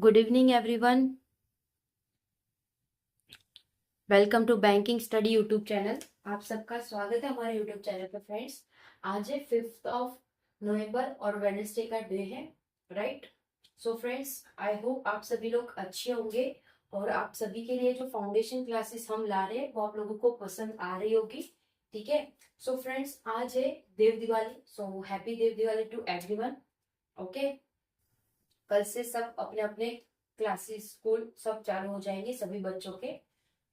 Good evening everyone, welcome to banking study YouTube channel. आप सबका स्वागत है हमारे यूट्यूब चैनल पर। फ्रेंड्स, आज है 5 नवंबर और वेडनेसडे का डे है, right. So friends, I hope आप सभी लोग अच्छे होंगे और आप सभी के लिए जो फाउंडेशन क्लासेस हम ला रहे हैं वो आप लोगों को पसंद आ रही होगी, ठीक है। सो फ्रेंड्स, आज है Dev Diwali, so happy Dev Diwali to everyone. Okay, कल से सब अपने अपने क्लासेस स्कूल सब चालू हो जाएंगे, सभी बच्चों के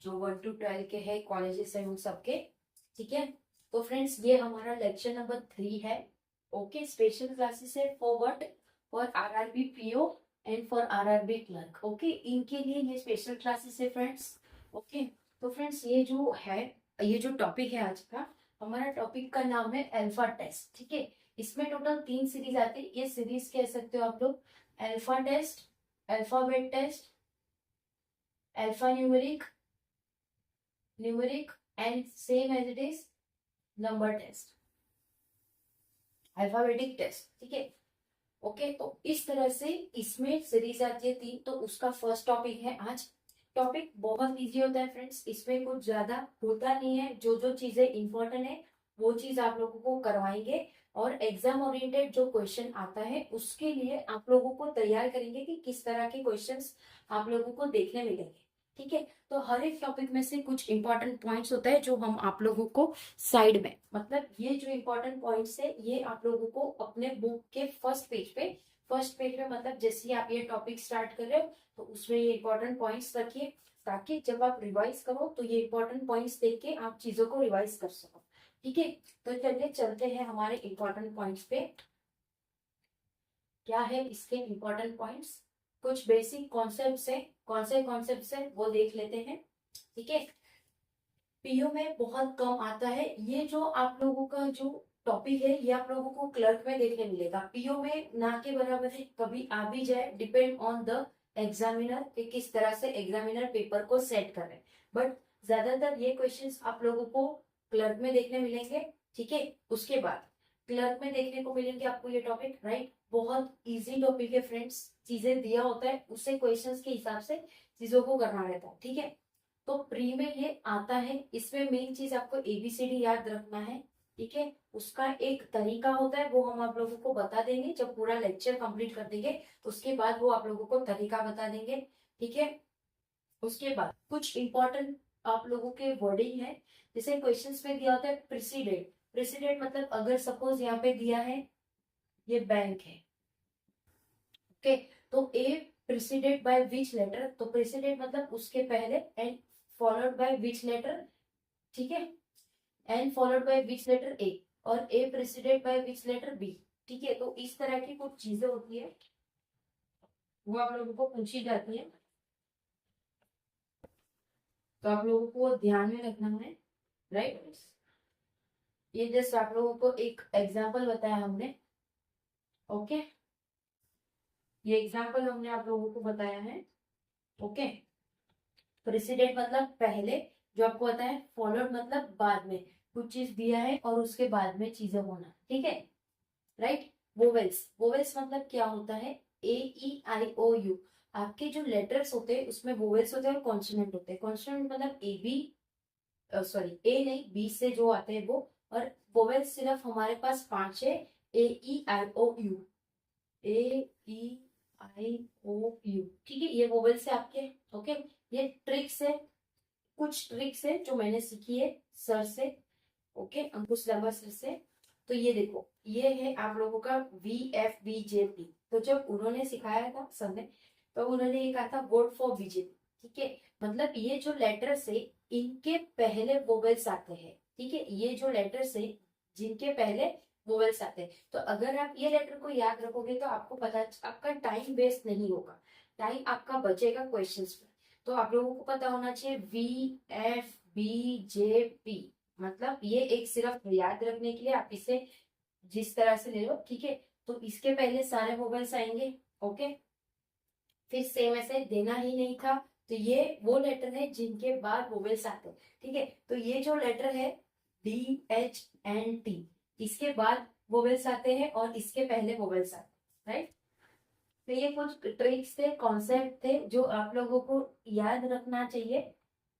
जो 1 to 12 के हैं, कॉलेजेस हैं, उन सबके, ठीक है। तो फ्रेंड्स, ये हमारा लेक्चर नंबर 3 है। ओके, स्पेशल क्लासेस है for what? For RRB PO and for RRB clerk. Okay, इनके लिए ये स्पेशल क्लासेस है फ्रेंड्स। ओके, तो फ्रेंड्स, ये जो टॉपिक है आज का, हमारा टॉपिक का नाम है अल्फा टेस्ट, ठीक है। इसमें टोटल 3 सीरीज आती है। ये सीरीज कह सकते हो आप लोग alpha test, alphabet test, alpha numeric, numeric and same as it is number test, alphabetic test, ठीक है। ओके, तो इस तरह से इसमें सीरीज आती है 3। तो उसका फर्स्ट टॉपिक है आज। टॉपिक बहुत इजी होता है फ्रेंड्स, इसमें कुछ ज्यादा होता नहीं है। जो जो चीजें इंपॉर्टेंट है वो चीज आप लोगों को करवाएंगे और एग्जाम ओरिएंटेड जो क्वेश्चन आता है उसके लिए आप लोगों को तैयार करेंगे कि किस तरह के क्वेश्चंस आप लोगों को देखने मिलेंगे, ठीक है। तो हर एक टॉपिक में से कुछ इंपॉर्टेंट पॉइंट्स होता है जो हम आप लोगों को साइड में, मतलब ये जो इंपॉर्टेंट पॉइंट्स है ये आप लोगों को अपने बुक के फर्स्ट पेज पे मतलब जैसे ही आप ये टॉपिक स्टार्ट कर रहे हो तो उसमें ये इंपॉर्टेंट पॉइंट्स रखिए, ताकि जब आप रिवाइज करो तो ये इंपॉर्टेंट पॉइंट्स देख के आप चीजों को रिवाइज कर सको, ठीक है। तो चलिए चलते हैं हमारे इंपॉर्टेंट पॉइंट्स पे। क्या है इसके इंपॉर्टेंट पॉइंट्स? कुछ बेसिक कॉन्सेप्ट्स है, कौन से कॉन्सेप्ट्स है वो देख लेते हैं, ठीक है। पीओ में बहुत कम आता है ये जो आप लोगों का जो टॉपिक है, ये आप लोगों को क्लर्क में देखने मिलेगा। पीओ में ना के बराबर है, कभी आ भी जाए, डिपेंड ऑन द एग्जामिनर कि किस तरह से एग्जामिनर पेपर को सेट कर रहे हैं। बट ज्यादातर ये क्वेश्चंस आप लोगों को क्लर्क में देखने मिलेंगे, ठीक है। उसके बाद क्लर्क में देखने को मिलेंगे आपको ये टॉपिक, राइट। बहुत इजी टॉपिक है फ्रेंड्स, चीजें दिया होता है उससे क्वेश्चंस के हिसाब से चीजों को करना रहता है, ठीक है। तो प्री में ये आता है, इसमें मेन चीज आपको एबीसीडी याद रखना है, ठीक है। उसका एक तरीका होता है वो हम आप लोगों को बता देंगे जब पूरा लेक्चर कंप्लीट कर देंगे, उसके बाद वो आप लोगों को तरीका बता देंगे, ठीक है। उसके बाद कुछ इंपॉर्टेंट आप लोगों के वर्डिंग है, जैसे क्वेश्चंस में दिया होता है प्रेसिडेंट। प्रेसिडेंट मतलब अगर सपोज यहाँ पे दिया है ये बैंक है, ओके, तो a preceded by which letter, तो प्रेसिडेंट मतलब उसके पहले and followed by which letter, ठीक है। N followed by which letter A और A preceded by which letter B, ठीक है। तो इस तरह की कुछ चीजें होती है वो आप लोगों को पूछी जाती है, तो आप लोगों को ध्यान में रखना है, राइट। ये जस्ट आप लोगों को एक एग्जाम्पल बताया हमने, ओके। ये एग्जाम्पल हमने आप लोगों को बताया है, ओके। प्रेसिडेंट मतलब पहले जो आपको पता है, फॉलोड मतलब बाद में कुछ चीज दिया है और उसके बाद में चीजें होना, ठीक है, राइट। वोवेल्स, वोवेल्स मतलब क्या होता है? ए ई आई ओ यू, आपके जो लेटर्स होते हैं उसमें वोवेल्स होते हैं और कॉन्सोनेंट होते हैं। कॉन्सोनेंट मतलब ए बी, सॉरी ए नहीं बी से जो आते हैं वो, और वोवेल्स सिर्फ हमारे पास 5 है, ए ई आई ओ you, A E I O you, ठीक है। ये वोवेल्स है आपके, ओके। ये ट्रिक्स है, कुछ ट्रिक्स है जो मैंने सीखी है सर से, ओके, अंकुश लांबा सर से। तो ये देखो, ये है आप लोगों का VFBJP। तो जब उन्होंने सिखाया था सर ने, तो उन्होंने ये कहा था वोट फॉर बीजेपी, ठीक है। मतलब ये जो लेटर्स है इनके पहले वोवेल्स आते हैं, ठीक है। ये जो लेटर्स है जिनके पहले वोवेल्स आते हैं, तो अगर आप ये लेटर को याद रखोगे तो आपको पता, आपका टाइम वेस्ट नहीं होगा, टाइम आपका बचेगा क्वेश्चंस में। तो आप लोगों को पता होना चाहिए VFBJP, मतलब ये एक सिर्फ याद रखने के लिए आप इसे जिस तरह से ले लो, ठीक है। तो इसके पहले सारे वोवेल्स आएंगे, ओके। फिर सेम ऐसे देना ही नहीं था, तो ये वो लेटर है जिनके बाद वोवेल्स आते हैं, ठीक है। तो ये जो लेटर है DHNT, इसके बाद वोवेल्स आते हैं और इसके पहले वोवेल्स आते हैं, राइट। तो ये कुछ ट्रिक्स थे, कॉन्सेप्ट थे जो आप लोगों को याद रखना चाहिए।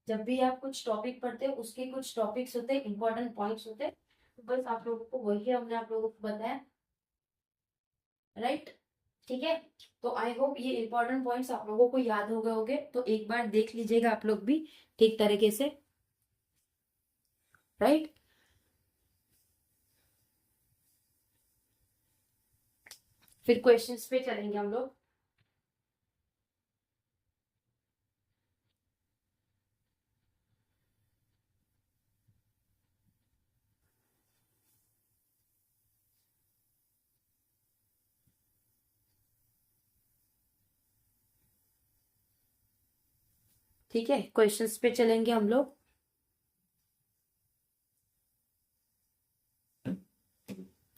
जब भी आप कुछ टॉपिक पढ़ते हो उसके कुछ टॉपिक्स होते हैं, इंपॉर्टेंट पॉइंट्स होते हैं, तो बस आप लोगों को वही हमने आप लोगों को बताया, राइट। ठीक है, तो आई होप ये इंपॉर्टेंट पॉइंट्स आप लोगों को याद हो गए होंगे, तो एक बार देख लीजिएगा आप लोग भी ठीक तरीके से, राइट। फिर क्वेश्चंस पे चलेंगे हम लोग। ठीक है, क्वेश्चंस पे चलेंगे हम लोग।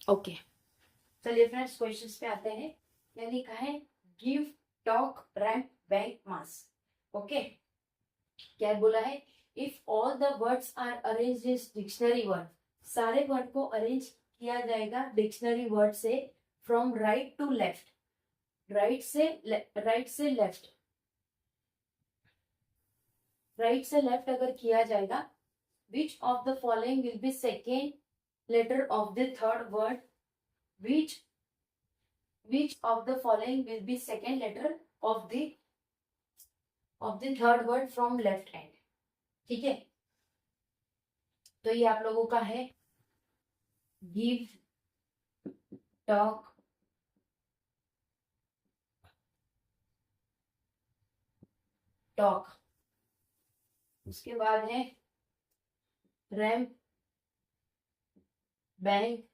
ओके, चलिए फ्रेंड्स क्वेश्चंस पे आते हैं। क्या लिखा है, give talk rank bank mass. Okay, क्या बोला है, if all the words are arranged in dictionary word, सारे वर्ड को अरेंज किया जाएगा डिक्शनरी वर्ड से, from right to left, right से लेफ्ट, राइट से लेफ्ट अगर किया जाएगा, which of the following will be second letter of the third word, which of the following will be second letter of the third word from left hand। ठीक है, तो ये आप लोगों का है, गिव टॉक टॉक, उसके बाद है रैम्प बैंक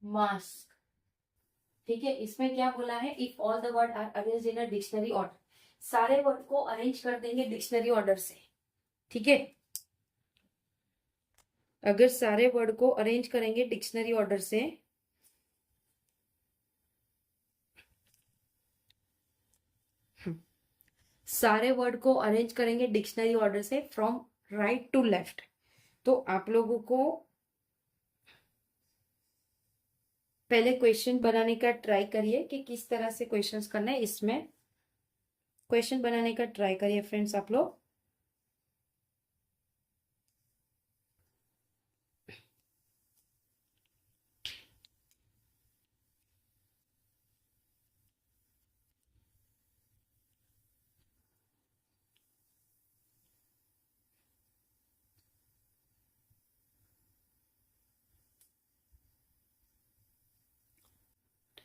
मास्क। ठीक है, इसमें क्या बोला है, if all the word are arranged in a dictionary order, सारे वर्ड को अरेंज कर देंगे डिक्शनरी ऑर्डर से। ठीक है, अगर सारे वर्ड को अरेंज करेंगे डिक्शनरी ऑर्डर से, सारे वर्ड को अरेंज करेंगे डिक्शनरी ऑर्डर से फ्रॉम राइट टू लेफ्ट, तो आप लोगों को पहले क्वेश्चन बनाने का ट्राई करिए कि किस तरह से क्वेश्चंस करना है। इसमें क्वेश्चन बनाने का ट्राई करिए फ्रेंड्स आप लोग।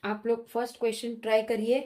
आप लोग फर्स्ट क्वेश्चन ट्राई करिए।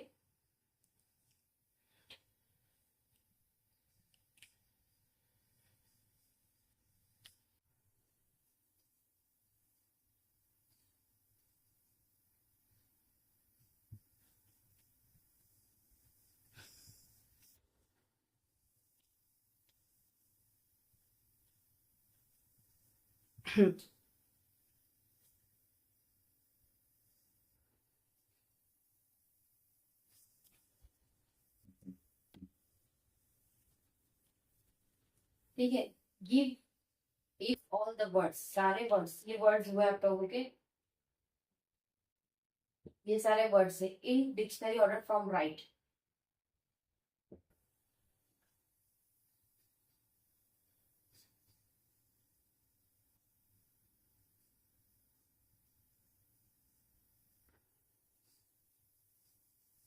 ठीक है, give if all the words, सारे वर्ड्स, ये वर्ड्स हुए आप लोगों के, ये सारे वर्ड्स है in dictionary order from right.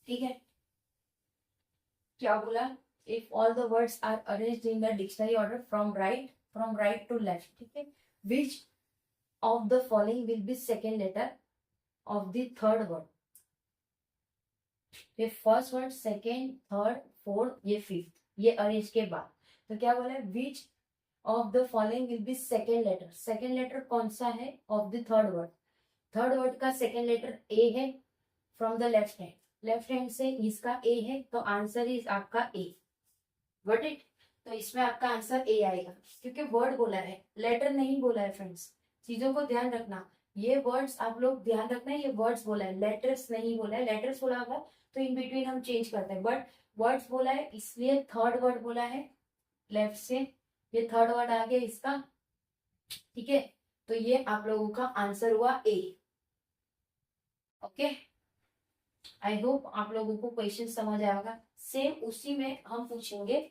ठीक है, क्या बोला, if all the words are arranged in the dictionary order from right to left. ठीक है, which of the following will be second letter of the third word, ये first word, second, third, fourth, ये fifth, ये arrange के बाद। तो क्या बोला, which of the following will be second letter, second letter कौन सा है of the third word, third word का सेकेंड लेटर ए है from the left hand, left hand से इसका ए है, तो आंसर इज आपका ए, गॉट इट। तो इसमें आपका आंसर ए आएगा, क्योंकि वर्ड बोला है, लेटर नहीं बोला है फ्रेंड्स, चीजों को ध्यान रखना, ये वर्ड्स आप लोग ध्यान रखना है, ये वर्ड्स बोला है, लेटर्स नहीं बोला है, लेटर्स बोला होगा तो इन बिटवीन हम चेंज करते हैं, बट वर्ड्स बोला है, इसलिए थर्ड वर्ड बोला है लेफ्ट से, ये थर्ड वर्ड आ गया इसका। ठीक है, तो ये आप लोगों का आंसर हुआ ए। ओके, आई होप आप लोगों को क्वेश्चन समझ आएगा। सेम उसी में हम पूछेंगे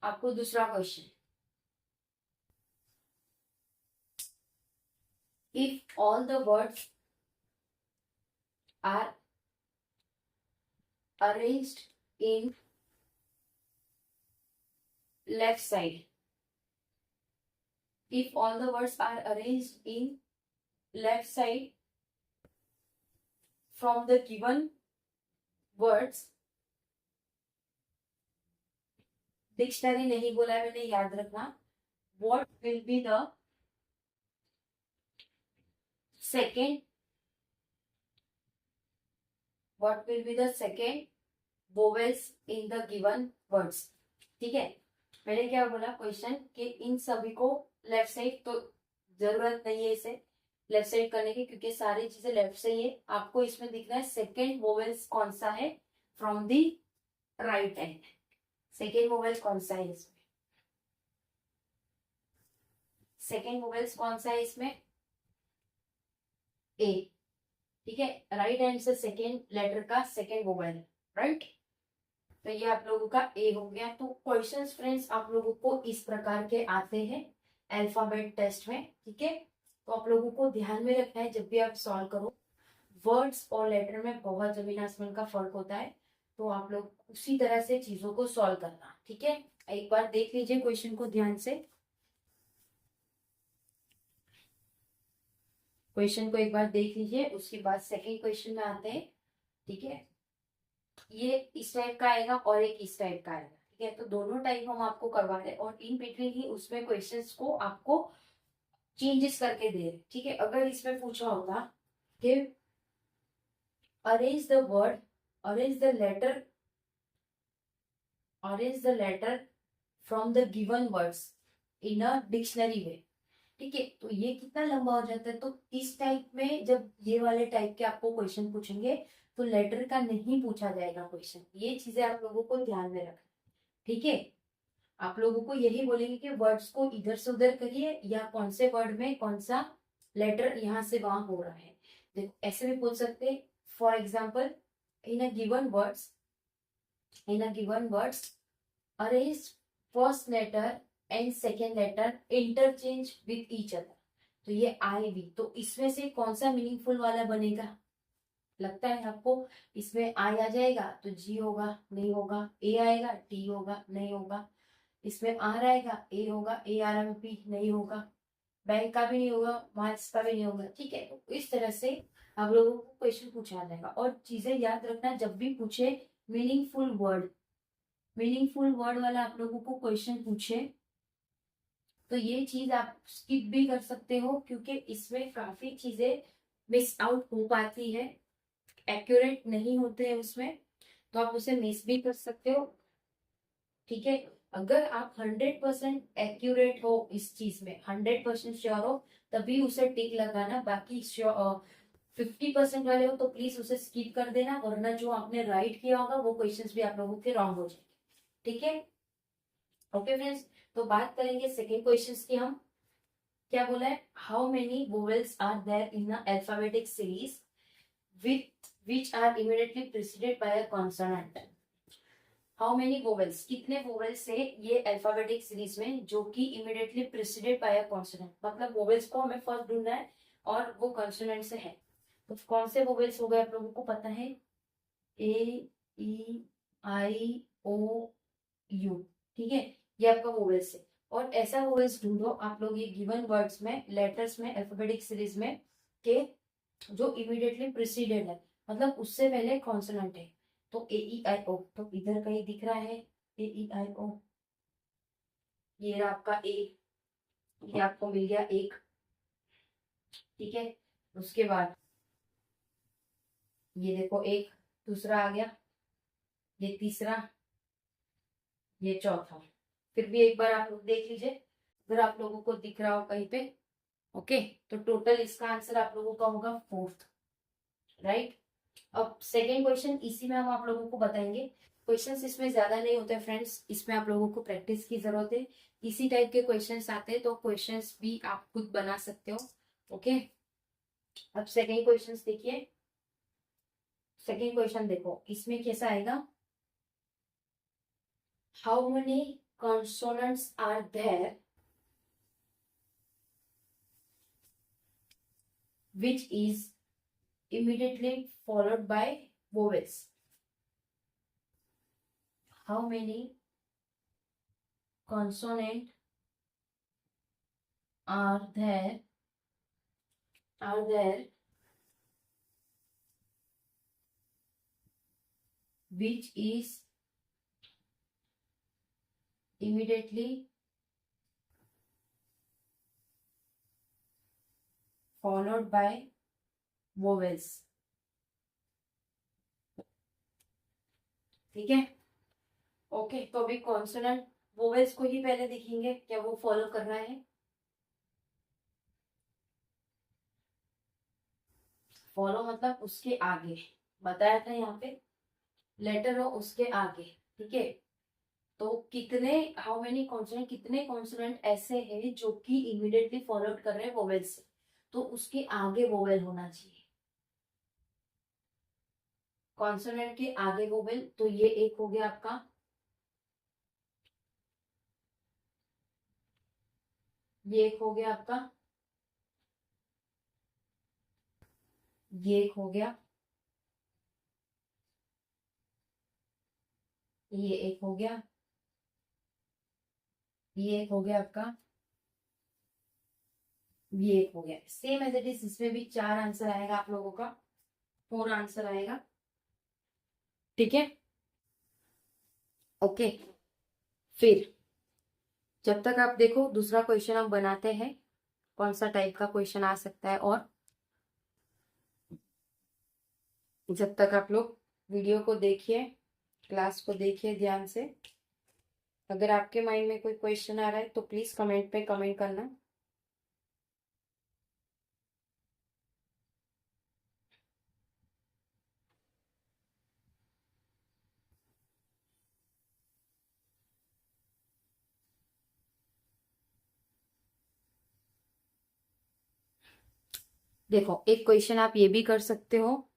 आपको दूसरा question. If all the words are arranged in left side, if all the words are arranged in left side from the given words, dictionary नहीं बोला है मैंने, याद रखना। what will be the second what will be the second vowels in the given words? ठीक है, मैंने क्या बोला क्वेश्चन कि इन सभी को लेफ्ट साइड, तो जरूरत नहीं है इसे लेफ्ट साइड करने की क्योंकि सारी चीजें लेफ्ट से ही है। आपको इसमें दिखना है सेकेंड वोवेल्स कौन सा है from the right hand. Second vowels कौन सा है इसमें? सेकेंड वोवेल्स कौन सा है इसमें? ए। ठीक है, राइट हैंड से सेकेंड लेटर का सेकेंड वोवेल, राइट। तो ये आप लोगों का ए हो गया। तो क्वेश्चंस फ्रेंड्स आप लोगों को इस प्रकार के आते हैं अल्फाबेट टेस्ट में। ठीक है, तो आप लोगों को ध्यान में रखना है जब भी आप सॉल्व करो, वर्ड्स और लेटर में बहुत जमीन आसमान का फर्क होता है, तो आप लोग उसी तरह से चीजों को सॉल्व करना। ठीक है, एक बार देख लीजिए क्वेश्चन को ध्यान से, क्वेश्चन को एक बार देख लीजिए, उसके बाद सेकेंड क्वेश्चन में आते हैं। ठीक है, ये इस टाइप का आएगा और एक इस टाइप का आएगा। ठीक है, तो दोनों टाइप हम आपको करवा रहे हैं और इन बिटवीन ही उसमें क्वेश्चंस को आपको चेंजेस करके दे रहे। ठीक है, अगर इसमें पूछा होता कि arrange the word, arrange the letter, arrange the letter from the given words in a dictionary way. ठीक है, तो ये कितना लंबा हो जाता है। तो इस टाइप में जब ये वाले टाइप के आपको क्वेश्चन पूछेंगे तो लेटर का नहीं पूछा जाएगा क्वेश्चन। ये चीजें आप लोगों को ध्यान में रखना। ठीक है, आप लोगों को यही बोलेंगे कि वर्ड्स को इधर से उधर करिए या कौन से वर्ड में कौन सा लेटर यहाँ से वहां हो रहा है। देखो ऐसे भी पूछ सकते हैं, for example in a given words, in a given words arrange first letter and second letter interchange with each other. तो ये आई वी, तो इसमें से कौन सा मीनिंगफुल वाला बनेगा? लगता है आपको इसमें आई आ जाएगा तो जी होगा, नहीं होगा। ए आएगा, टी होगा, नहीं होगा। इसमें आर आएगा, ए होगा, ए आर एम पी नहीं होगा। बैंक का भी नहीं होगा, मार्क्स का भी नहीं होगा। ठीक है, तो इस तरह से आप लोगों को क्वेश्चन पूछा जाएगा। और चीजें याद रखना, जब भी पूछे मीनिंगफुल वर्ड, मीनिंगफुल वर्ड वाला आप लोगों को क्वेश्चन पूछे तो ये चीज आप स्किप भी कर सकते हो क्योंकि इसमें काफी चीजें मिस आउट हो पाती है, एक्यूरेट नहीं होते हैं उसमें, तो आप उसे मिस भी कर सकते हो। ठीक है, अगर आप 100% एक्यूरेट हो इस चीज में, 100% श्योर हो, तभी उसे टिक लगाना। बाकी 50% वाले हो तो प्लीज उसे स्किप कर देना, वरना जो आपने राइट किया होगा वो क्वेश्चंस भी आप लोगों के रॉन्ग हो जाएंगे। ठीक है, ओके फ्रेंड्स, तो बात करेंगे सेकेंड क्वेश्चन की। हम क्या बोला है, how many vowels are there in alphabetic series with which are immediately preceded by a consonant? How many vowels, कितने वोवेल्स है ये अल्फाबेटिक सीरीज में जो कि immediately preceded by a consonant. मतलब वोवेल्स को हमें फर्स्ट ढूंढना है और वो कॉन्सोनेंट से है। तो कौन से वोवेल्स हो गए आप लोगों को पता है? ए, ई, आई, ओ, यू। ठीक है, ये आपका वोवेल्स है। और ऐसा वोवेल्स ढूंढो आप लोग ये गिवन वर्ड्स में, लेटर्स में, अल्फाबेटिक सीरीज में के जो इमीडिएटली प्रिसीडेड है, मतलब उससे पहले कॉन्सोनेंट है। तो ए ई आई ओ, तो इधर कहीं दिख रहा है ए ई आई ओ, ये रहा आपका ए, ये आपको मिल गया एक। ठीक है, उसके बाद ये देखो एक दूसरा आ गया, ये तीसरा, ये चौथा। फिर भी एक बार आप लोग देख लीजिए अगर आप लोगों को दिख रहा हो कहीं पे। ओके, तो टोटल इसका आंसर आप लोगों का होगा फोर्थ, राइट। अब सेकेंड क्वेश्चन इसी में हम आप लोगों को बताएंगे। क्वेश्चंस इसमें ज्यादा नहीं होते फ्रेंड्स, इसमें आप लोगों को प्रैक्टिस की जरूरत है। इसी टाइप के क्वेश्चंस आते हैं तो क्वेश्चंस भी आप खुद बना सकते हो। ओके, अब सेकेंड क्वेश्चंस देखिए। सेकेंड क्वेश्चन देखो, इसमें कैसा आएगा, how many consonants are there which is immediately followed by vowels. How many consonants are there which is immediately followed by vowels. ठीक है, ओके। तो अभी कॉन्सोनेंट वोवेल्स को ही पहले देखेंगे, क्या वो फॉलो कर रहा है। फॉलो मतलब उसके आगे, बताया था यहाँ पे लेटर हो उसके आगे, ठीक है। तो कितने, हाउ मेनी कॉन्सोनेंट, कितने कॉन्सोनेंट ऐसे हैं जो कि इमीडिएटली फॉलो कर रहे हैं वोवेल से, तो उसके आगे वोवेल होना चाहिए। कॉन्सोनेंट के आगे वोवेल, तो ये एक हो गया आपका, ये एक हो गया आपका, ये एक हो गया, ये एक हो गया, ये एक हो गया आपका, ये एक हो गया। सेम एज इट इज इसमें भी 4 आंसर आएगा आप लोगों का, 4 आंसर आएगा, ठीक है, ओके। फिर जब तक आप देखो दूसरा क्वेश्चन हम बनाते हैं, कौन सा टाइप का क्वेश्चन आ सकता है, और जब तक आप लोग वीडियो को देखिए, क्लास को देखिए ध्यान से। अगर आपके माइंड में कोई क्वेश्चन आ रहा है तो प्लीज कमेंट पे कमेंट करना। देखो एक क्वेश्चन आप ये भी कर सकते हो,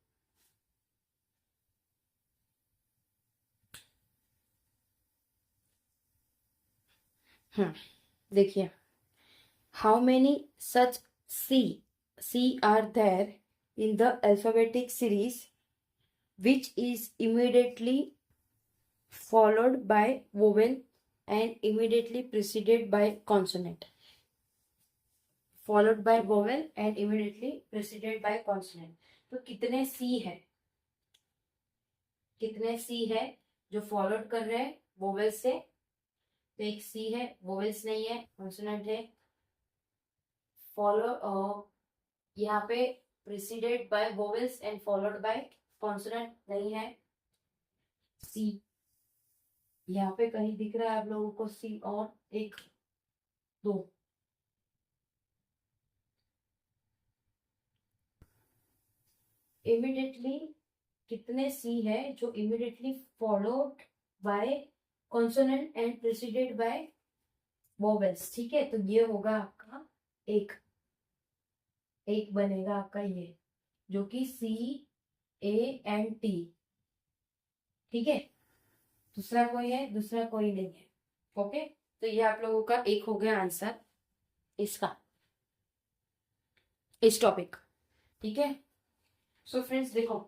देखिए, how many such C are there in the alphabetic series which is immediately followed by vowel and immediately preceded by consonant. Followed by vowel and immediately preceded by consonant. तो कितने सी है, कितने सी है जो फॉलोड कर रहे हैं वोवेल से, तो एक सी है, वोवेल्स नहीं है, कॉन्सोनेंट है। फॉलो यहाँ पे preceded by vowels and followed bye consonant नहीं है। सी यहाँ पे कहीं दिख रहा है आप लोगों को, सी और एक दो, इमिडिएटली कितने सी है जो immediately followed by consonant and preceded by vowels, ठीक है। तो ये होगा आपका एक, एक बनेगा आपका ये, जो कि सी ए एंड टी, ठीक है। दूसरा कोई है, दूसरा कोई नहीं है, ओके। तो ये आप लोगों का एक हो गया आंसर इसका, इस टॉपिक, ठीक है। सो फ्रेंड्स देखो,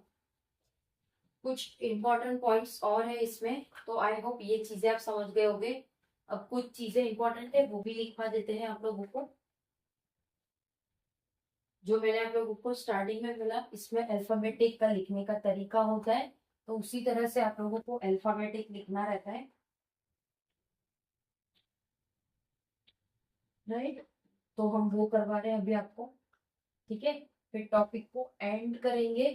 कुछ इंपॉर्टेंट पॉइंट्स और है इसमें, तो आई होप ये चीजें आप समझ गए होंगे। अब कुछ चीजें इंपॉर्टेंट है वो भी लिखवा देते हैं आप लोगों को, जो मैंने आप लोगों को स्टार्टिंग में बोला, इसमें अल्फाबेटिक का लिखने का तरीका होता है, तो उसी तरह से आप लोगों को अल्फाबेटिक लिखना रहता है, राइट। तो हम वो करवा रहे हैं अभी आपको, ठीक है। फिर टॉपिक को एंड करेंगे।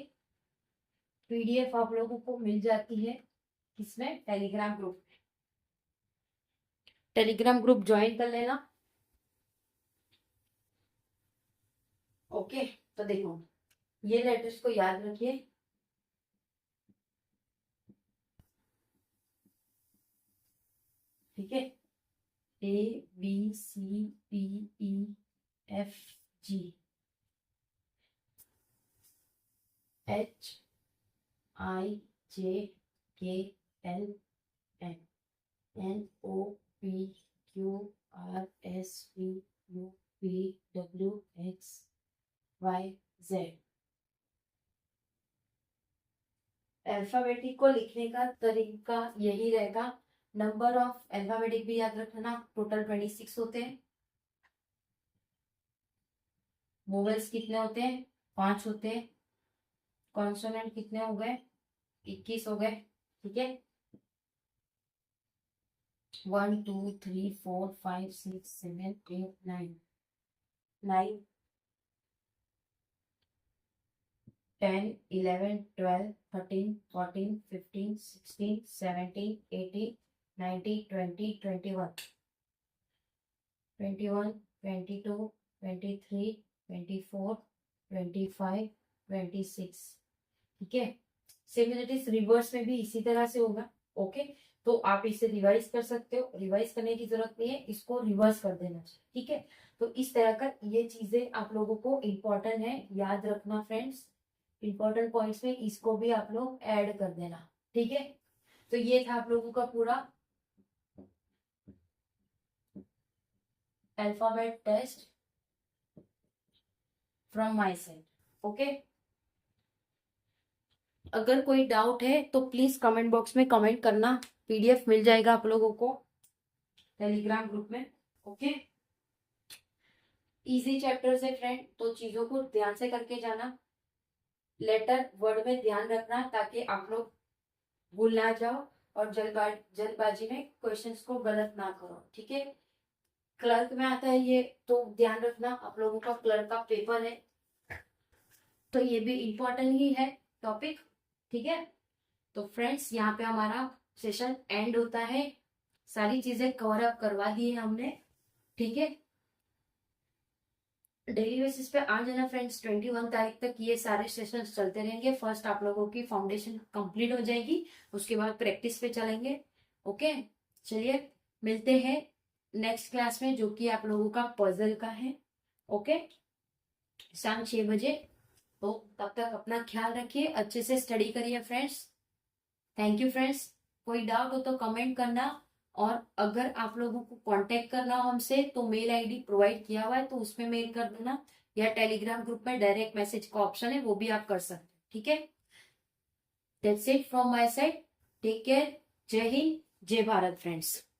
पीडीएफ आप लोगों को मिल जाती है किसमें, Telegram group, Telegram group join कर लेना, ओके। तो देखो ये लेटर्स को याद रखिए, ठीक है। A B C P E F G H IJKLM NOPQRSTUVWXYZ। Alphabetic को लिखने का तरीका यही रहेगा। नंबर ऑफ अल्फाबेटिक भी याद रखना, टोटल 26 होते हैं। वोवेल्स कितने होते हैं? 5 होते हैं। कॉन्सोनेंट कितने हो गए? 21 हो गए। ठीक है, 1 2 3 4 5 6 7 8 9 9 10 11 12 13 14 15 16 17 18 19 20 21 21 22 23 24 25 26। ठीक है, सिमिलरिटीज रिवर्स में भी इसी तरह से होगा। ओके, तो आप इसे रिवाइज कर सकते हो। रिवाइज करने की जरूरत नहीं है, इसको रिवर्स कर देना चाहिए। ठीक है, तो इस तरह का ये चीजें आप लोगों को इम्पोर्टेंट है, याद रखना फ्रेंड्स। इंपॉर्टेंट पॉइंट्स में इसको भी आप लोग ऐड कर देना। ठीक है, तो ये था आप लोगों का पूरा alphabet test from my side. Okay, अगर कोई डाउट है तो प्लीज कमेंट बॉक्स में कमेंट करना। PDF मिल जाएगा आप लोगों को टेलीग्राम ग्रुप में। ओके, इजी चैप्टर्स है फ्रेंड, तो चीजों को ध्यान से करके जाना। लेटर वर्ड में ध्यान रखना ताकि आप लोग भूल ना जाओ और जल्दबाजी में क्वेश्चंस को गलत ना करो। ठीक है, क्लर्क में आता है ये, तो ध्यान रखना आप लोगों का क्लर्क का पेपर है, तो ये भी इम्पोर्टेंट ही है टॉपिक। ठीक है, तो फ्रेंड्स यहाँ पे हमारा सेशन एंड होता है। सारी चीजें कवर अप करवा दी है हमने। ठीक है, डेली बेसिस पे आ जाना फ्रेंड्स। 21 तारीख तक ये सारे सेशन चलते रहेंगे। फर्स्ट आप लोगों की फाउंडेशन कंप्लीट हो जाएगी, उसके बाद प्रैक्टिस पे चलेंगे। ओके, चलिए मिलते हैं नेक्स्ट क्लास में, जो कि आप लोगों का पजल का है। ओके, शाम 6 बजे। तो तब तक अपना ख्याल रखिए, अच्छे से स्टडी करिए फ्रेंड्स। Thank you friends. कोई डाउट हो तो कमेंट करना, और अगर आप लोगों को कांटेक्ट करना हो हमसे तो मेल आईडी प्रोवाइड किया हुआ है, तो उसमें मेल कर देना, या टेलीग्राम ग्रुप में डायरेक्ट मैसेज का ऑप्शन है, वो भी आप कर सकते हैं। ठीक है, that's it from my side. Take care. जय हिंद, जय भारत फ्रेंड्स।